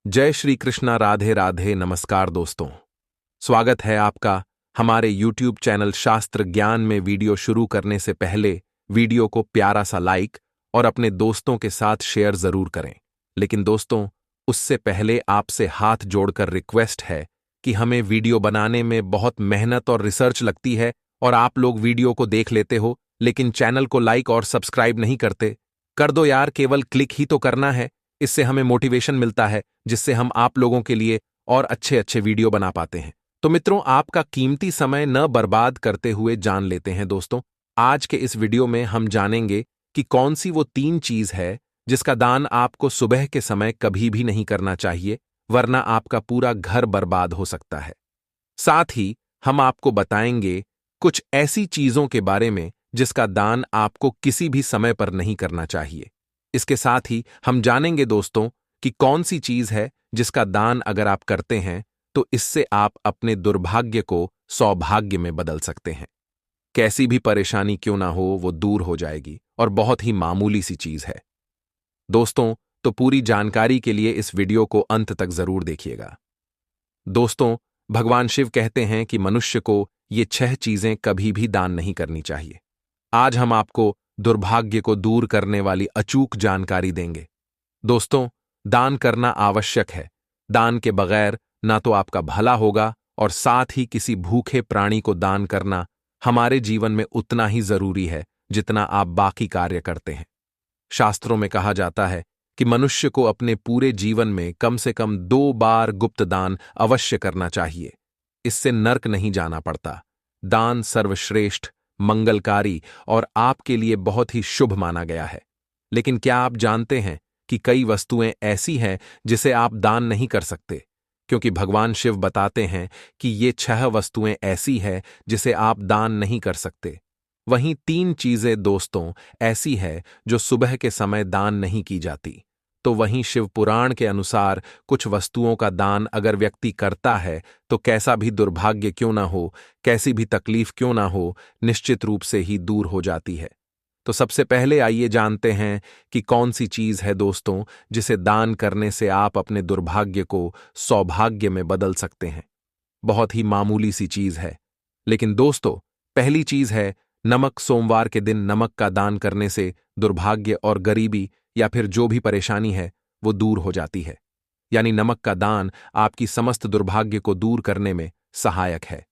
जय श्री कृष्णा। राधे राधे। नमस्कार दोस्तों, स्वागत है आपका हमारे YouTube चैनल शास्त्र ज्ञान में। वीडियो शुरू करने से पहले वीडियो को प्यारा सा लाइक और अपने दोस्तों के साथ शेयर जरूर करें। लेकिन दोस्तों, उससे पहले आपसे हाथ जोड़कर रिक्वेस्ट है कि हमें वीडियो बनाने में बहुत मेहनत और रिसर्च लगती है और आप लोग वीडियो को देख लेते हो लेकिन चैनल को लाइक और सब्सक्राइब नहीं करते। कर दो यार, केवल क्लिक ही तो करना है। इससे हमें मोटिवेशन मिलता है जिससे हम आप लोगों के लिए और अच्छे अच्छे वीडियो बना पाते हैं। तो मित्रों, आपका कीमती समय न बर्बाद करते हुए जान लेते हैं दोस्तों। आज के इस वीडियो में हम जानेंगे कि कौन सी वो 3 चीज है जिसका दान आपको सुबह के समय कभी भी नहीं करना चाहिए, वरना आपका पूरा घर बर्बाद हो सकता है। साथ ही हम आपको बताएंगे कुछ ऐसी चीजों के बारे में जिसका दान आपको किसी भी समय पर नहीं करना चाहिए। इसके साथ ही हम जानेंगे दोस्तों कि कौन सी चीज है जिसका दान अगर आप करते हैं तो इससे आप अपने दुर्भाग्य को सौभाग्य में बदल सकते हैं। कैसी भी परेशानी क्यों ना हो, वो दूर हो जाएगी और बहुत ही मामूली सी चीज है दोस्तों। तो पूरी जानकारी के लिए इस वीडियो को अंत तक जरूर देखिएगा। दोस्तों, भगवान शिव कहते हैं कि मनुष्य को ये 6 चीजें कभी भी दान नहीं करनी चाहिए। आज हम आपको दुर्भाग्य को दूर करने वाली अचूक जानकारी देंगे। दोस्तों, दान करना आवश्यक है। दान के बगैर ना तो आपका भला होगा और साथ ही किसी भूखे प्राणी को दान करना हमारे जीवन में उतना ही जरूरी है जितना आप बाकी कार्य करते हैं। शास्त्रों में कहा जाता है कि मनुष्य को अपने पूरे जीवन में कम से कम 2 बार गुप्त दान अवश्य करना चाहिए। इससे नर्क नहीं जाना पड़ता। दान सर्वश्रेष्ठ, मंगलकारी और आपके लिए बहुत ही शुभ माना गया है। लेकिन क्या आप जानते हैं कि कई वस्तुएं ऐसी हैं जिसे आप दान नहीं कर सकते, क्योंकि भगवान शिव बताते हैं कि ये 6 वस्तुएं ऐसी हैं जिसे आप दान नहीं कर सकते। वहीं 3 चीजें दोस्तों ऐसी है जो सुबह के समय दान नहीं की जाती। तो वहीं शिव पुराण के अनुसार कुछ वस्तुओं का दान अगर व्यक्ति करता है तो कैसा भी दुर्भाग्य क्यों ना हो, कैसी भी तकलीफ क्यों ना हो, निश्चित रूप से ही दूर हो जाती है। तो सबसे पहले आइए जानते हैं कि कौन सी चीज है दोस्तों जिसे दान करने से आप अपने दुर्भाग्य को सौभाग्य में बदल सकते हैं। बहुत ही मामूली सी चीज है, लेकिन दोस्तों पहली चीज है नमक। सोमवार के दिन नमक का दान करने से दुर्भाग्य और गरीबी या फिर जो भी परेशानी है वो दूर हो जाती है। यानी नमक का दान आपकी समस्त दुर्भाग्य को दूर करने में सहायक है।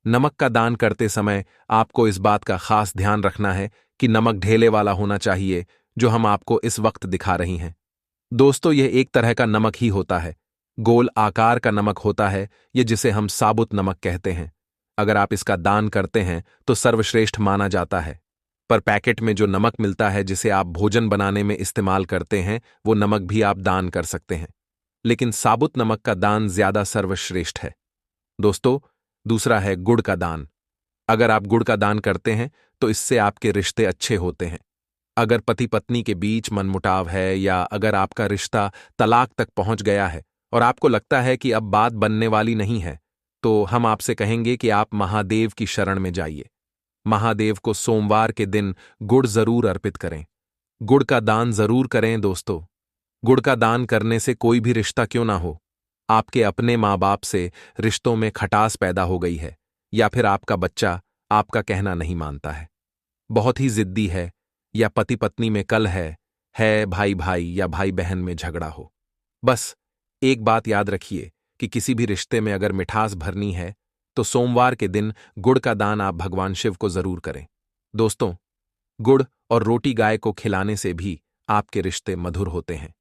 नमक का दान करते समय आपको इस बात का खास ध्यान रखना है कि नमक ढेले वाला होना चाहिए, जो हम आपको इस वक्त दिखा रही हैं। दोस्तों, यह एक तरह का नमक ही होता है। गोल आकार का नमक होता है ये, जिसे हम साबुत नमक कहते हैं। अगर आप इसका दान करते हैं तो सर्वश्रेष्ठ माना जाता है। पर पैकेट में जो नमक मिलता है जिसे आप भोजन बनाने में इस्तेमाल करते हैं, वो नमक भी आप दान कर सकते हैं। लेकिन साबुत नमक का दान ज्यादा सर्वश्रेष्ठ है। दोस्तों, दूसरा है गुड़ का दान। अगर आप गुड़ का दान करते हैं तो इससे आपके रिश्ते अच्छे होते हैं। अगर पति पत्नी के बीच मनमुटाव है या अगर आपका रिश्ता तलाक तक पहुंच गया है और आपको लगता है कि अब बात बनने वाली नहीं है, तो हम आपसे कहेंगे कि आप महादेव की शरण में जाइए। महादेव को सोमवार के दिन गुड़ जरूर अर्पित करें। गुड़ का दान जरूर करें दोस्तों। गुड़ का दान करने से कोई भी रिश्ता क्यों ना हो, आपके अपने माँ बाप से रिश्तों में खटास पैदा हो गई है या फिर आपका बच्चा आपका कहना नहीं मानता है, बहुत ही जिद्दी है, या पति पत्नी में कलह है भाई भाई या भाई बहन में झगड़ा हो, बस एक बात याद रखिए कि किसी भी रिश्ते में अगर मिठास भरनी है तो सोमवार के दिन गुड़ का दान आप भगवान शिव को जरूर करें। दोस्तों, गुड़ और रोटी गाय को खिलाने से भी आपके रिश्ते मधुर होते हैं।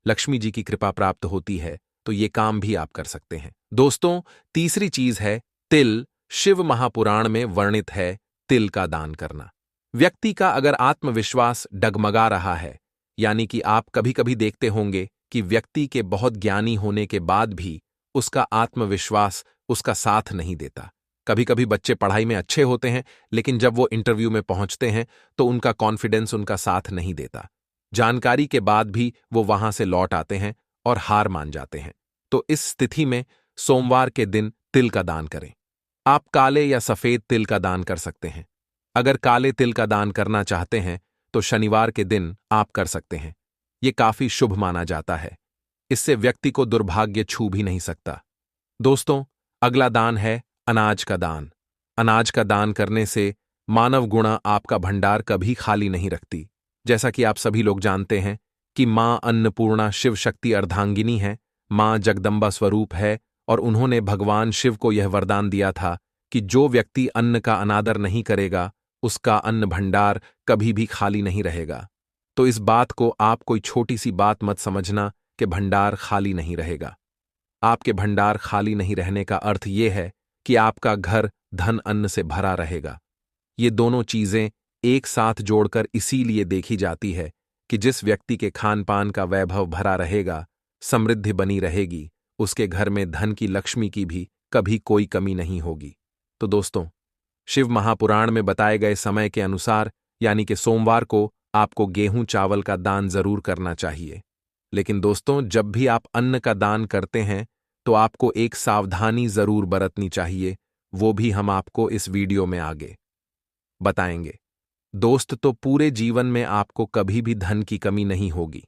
लक्ष्मी जी की कृपा प्राप्त होती है, तो ये काम भी आप कर सकते हैं। दोस्तों, तीसरी चीज है तिल। शिव महापुराण में वर्णित है तिल का दान करना। व्यक्ति का अगर आत्मविश्वास डगमगा रहा है, यानी कि आप कभी कभी देखते होंगे कि व्यक्ति के बहुत ज्ञानी होने के बाद भी उसका आत्मविश्वास उसका साथ नहीं देता। कभी कभी बच्चे पढ़ाई में अच्छे होते हैं, लेकिन जब वो इंटरव्यू में पहुंचते हैं तो उनका कॉन्फिडेंस उनका साथ नहीं देता। जानकारी के बाद भी वो वहां से लौट आते हैं और हार मान जाते हैं। तो इस स्थिति में सोमवार के दिन तिल का दान करें। आप काले या सफेद तिल का दान कर सकते हैं। अगर काले तिल का दान करना चाहते हैं तो शनिवार के दिन आप कर सकते हैं। ये काफी शुभ माना जाता है। इससे व्यक्ति को दुर्भाग्य छू भी नहीं सकता। दोस्तों, अगला दान है अनाज का दान। अनाज का दान करने से मानव गुणा आपका भंडार कभी खाली नहीं रखती। जैसा कि आप सभी लोग जानते हैं कि मां अन्नपूर्णा शिव शक्ति अर्धांगिनी है, मां जगदम्बा स्वरूप है, और उन्होंने भगवान शिव को यह वरदान दिया था कि जो व्यक्ति अन्न का अनादर नहीं करेगा, उसका अन्न भंडार कभी भी खाली नहीं रहेगा। तो इस बात को आप कोई छोटी सी बात मत समझना कि भंडार खाली नहीं रहेगा। आपके भंडार खाली नहीं रहने का अर्थ यह है कि आपका घर धन अन्न से भरा रहेगा। ये दोनों चीजें एक साथ जोड़कर इसीलिए देखी जाती है कि जिस व्यक्ति के खान पान का वैभव भरा रहेगा, समृद्धि बनी रहेगी, उसके घर में धन की लक्ष्मी की भी कभी कोई कमी नहीं होगी। तो दोस्तों, शिव महापुराण में बताए गए समय के अनुसार यानी कि सोमवार को आपको गेहूं चावल का दान जरूर करना चाहिए। लेकिन दोस्तों, जब भी आप अन्न का दान करते हैं तो आपको एक सावधानी जरूर बरतनी चाहिए, वो भी हम आपको इस वीडियो में आगे बताएंगे। दोस्त, तो पूरे जीवन में आपको कभी भी धन की कमी नहीं होगी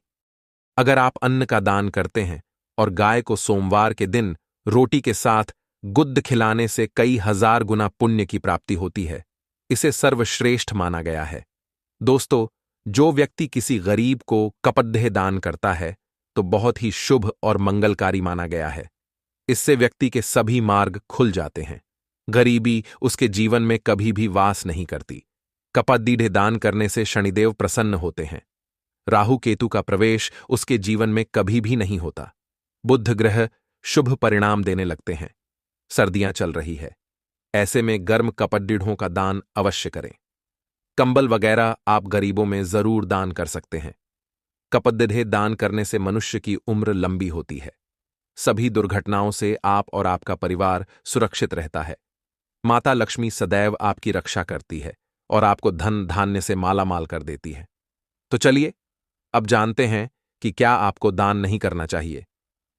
अगर आप अन्न का दान करते हैं, और गाय को सोमवार के दिन रोटी के साथ गुद्द खिलाने से कई हजार गुना पुण्य की प्राप्ति होती है। इसे सर्वश्रेष्ठ माना गया है। दोस्तों, जो व्यक्ति किसी गरीब को कपड्ढे दान करता है तो बहुत ही शुभ और मंगलकारी माना गया है। इससे व्यक्ति के सभी मार्ग खुल जाते हैं। गरीबी उसके जीवन में कभी भी वास नहीं करती। कपड्ढे दान करने से शनिदेव प्रसन्न होते हैं। राहु केतु का प्रवेश उसके जीवन में कभी भी नहीं होता। बुध ग्रह शुभ परिणाम देने लगते हैं। सर्दियां चल रही है, ऐसे में गर्म कपड्ढों का दान अवश्य करें। कंबल वगैरह आप गरीबों में जरूर दान कर सकते हैं। कपड्ढे दान करने से मनुष्य की उम्र लंबी होती है। सभी दुर्घटनाओं से आप और आपका परिवार सुरक्षित रहता है। माता लक्ष्मी सदैव आपकी रक्षा करती है और आपको धन धान्य से मालामाल कर देती है। तो चलिए अब जानते हैं कि क्या आपको दान नहीं करना चाहिए।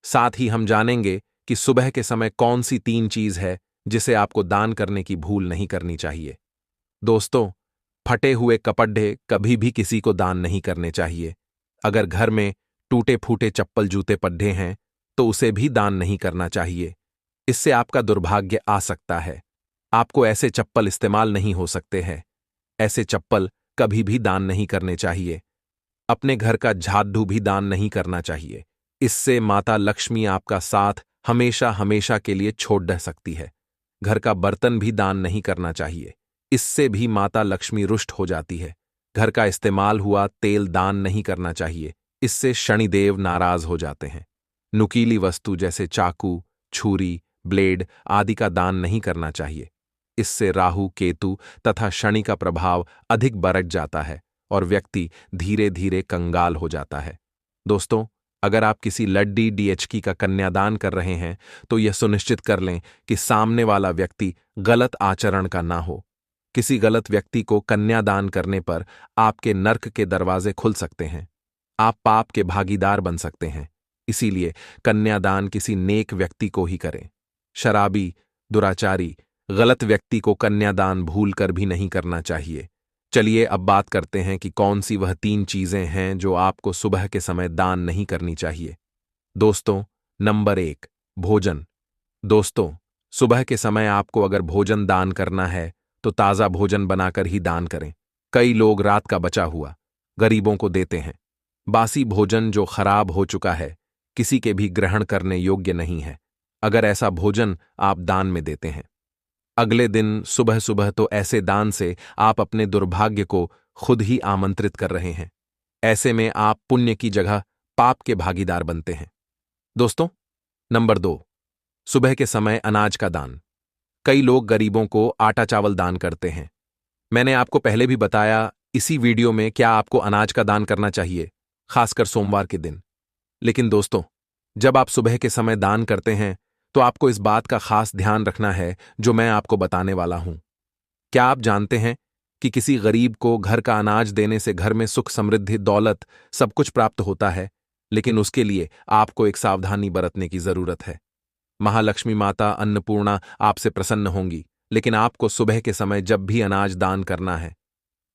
साथ ही हम जानेंगे कि सुबह के समय कौन सी 3 चीज है जिसे आपको दान करने की भूल नहीं करनी चाहिए। दोस्तों, फटे हुए कपड़े कभी भी किसी को दान नहीं करने चाहिए। अगर घर में टूटे फूटे चप्पल जूते पड्ढे हैं तो उसे भी दान नहीं करना चाहिए। इससे आपका दुर्भाग्य आ सकता है। आपको ऐसे चप्पल इस्तेमाल नहीं हो सकते हैं। ऐसे चप्पल कभी भी दान नहीं करने चाहिए। अपने घर का झाड़ू भी दान नहीं करना चाहिए। इससे माता लक्ष्मी आपका साथ हमेशा हमेशा के लिए छोड़ दे सकती है। घर का बर्तन भी दान नहीं करना चाहिए। इससे भी माता लक्ष्मी रुष्ट हो जाती है। घर का इस्तेमाल हुआ तेल दान नहीं करना चाहिए। इससे शनिदेव नाराज हो जाते हैं। नुकीली वस्तु जैसे चाकू, छुरी, ब्लेड आदि का दान नहीं करना चाहिए। इससे राहु केतु तथा शनि का प्रभाव अधिक बढ़ जाता है और व्यक्ति धीरे धीरे कंगाल हो जाता है। दोस्तों, अगर आप किसी लड़की डीएचकी का कन्यादान कर रहे हैं तो यह सुनिश्चित कर लें कि सामने वाला व्यक्ति गलत आचरण का ना हो। किसी गलत व्यक्ति को कन्यादान करने पर आपके नर्क के दरवाजे खुल सकते हैं। आप पाप के भागीदार बन सकते हैं। इसीलिए कन्यादान किसी नेक व्यक्ति को ही करें। शराबी, दुराचारी, गलत व्यक्ति को कन्यादान भूलकर भी नहीं करना चाहिए। चलिए अब बात करते हैं कि कौन सी वह 3 चीजें हैं जो आपको सुबह के समय दान नहीं करनी चाहिए। दोस्तों, नंबर 1, भोजन। दोस्तों, सुबह के समय आपको अगर भोजन दान करना है तो ताज़ा भोजन बनाकर ही दान करें। कई लोग रात का बचा हुआ गरीबों को देते हैं। बासी भोजन जो खराब हो चुका है किसी के भी ग्रहण करने योग्य नहीं है अगर ऐसा भोजन आप दान में देते हैं। अगले दिन सुबह सुबह तो ऐसे दान से आप अपने दुर्भाग्य को खुद ही आमंत्रित कर रहे हैं। ऐसे में आप पुण्य की जगह पाप के भागीदार बनते हैं। दोस्तों, नंबर 2, सुबह के समय अनाज का दान। कई लोग गरीबों को आटा चावल दान करते हैं। मैंने आपको पहले भी बताया इसी वीडियो में क्या आपको अनाज का दान करना चाहिए, खासकर सोमवार के दिन। लेकिन दोस्तों, जब आप सुबह के समय दान करते हैं तो आपको इस बात का खास ध्यान रखना है जो मैं आपको बताने वाला हूं। क्या आप जानते हैं कि किसी गरीब को घर का अनाज देने से घर में सुख समृद्धि दौलत सब कुछ प्राप्त होता है, लेकिन उसके लिए आपको एक सावधानी बरतने की जरूरत है। महालक्ष्मी माता अन्नपूर्णा आपसे प्रसन्न होंगी, लेकिन आपको सुबह के समय जब भी अनाज दान करना है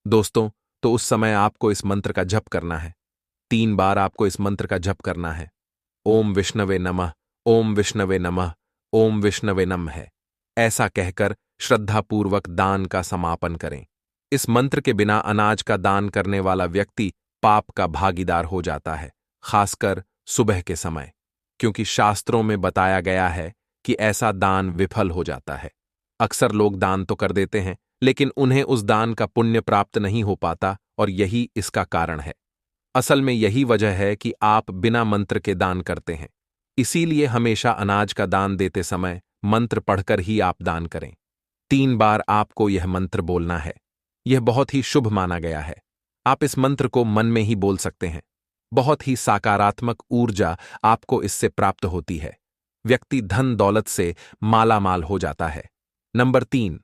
दोस्तों, तो उस समय आपको इस मंत्र का जप करना है। 3 बार आपको इस मंत्र का जप करना है। ओम विष्णवे नमः, ओम विष्णवे नमः, ओम विष्णवे नमः है। ऐसा कहकर श्रद्धापूर्वक दान का समापन करें। इस मंत्र के बिना अनाज का दान करने वाला व्यक्ति पाप का भागीदार हो जाता है, खासकर सुबह के समय, क्योंकि शास्त्रों में बताया गया है कि ऐसा दान विफल हो जाता है। अक्सर लोग दान तो कर देते हैं, लेकिन उन्हें उस दान का पुण्य प्राप्त नहीं हो पाता, और यही इसका कारण है। असल में यही वजह है कि आप बिना मंत्र के दान करते हैं। इसीलिए हमेशा अनाज का दान देते समय मंत्र पढ़कर ही आप दान करें। 3 बार आपको यह मंत्र बोलना है। यह बहुत ही शुभ माना गया है। आप इस मंत्र को मन में ही बोल सकते हैं। बहुत ही सकारात्मक ऊर्जा आपको इससे प्राप्त होती है। व्यक्ति धन दौलत से मालामाल हो जाता है। नंबर 3,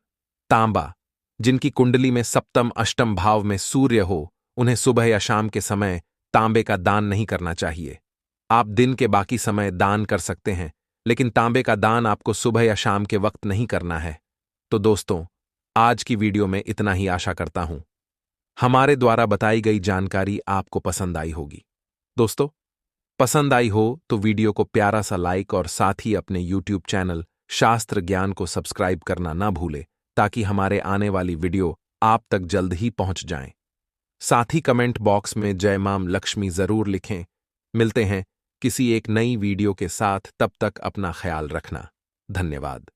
तांबा। जिनकी कुंडली में सप्तम अष्टम भाव में सूर्य हो, उन्हें सुबह या शाम के समय तांबे का दान नहीं करना चाहिए। आप दिन के बाकी समय दान कर सकते हैं, लेकिन तांबे का दान आपको सुबह या शाम के वक्त नहीं करना है। तो दोस्तों, आज की वीडियो में इतना ही आशा करता हूं। हमारे द्वारा बताई गई जानकारी आपको पसंद आई होगी। दोस्तों, पसंद आई हो तो वीडियो को प्यारा सा लाइक और साथ ही अपने YouTube चैनल शास्त्र ज्ञान को सब्सक्राइब करना ना भूले, ताकि हमारे आने वाली वीडियो आप तक जल्द ही पहुंच जाएं। साथ ही कमेंट बॉक्स में जय मां लक्ष्मी जरूर लिखें। मिलते हैं किसी एक नई वीडियो के साथ, तब तक अपना ख्याल रखना। धन्यवाद।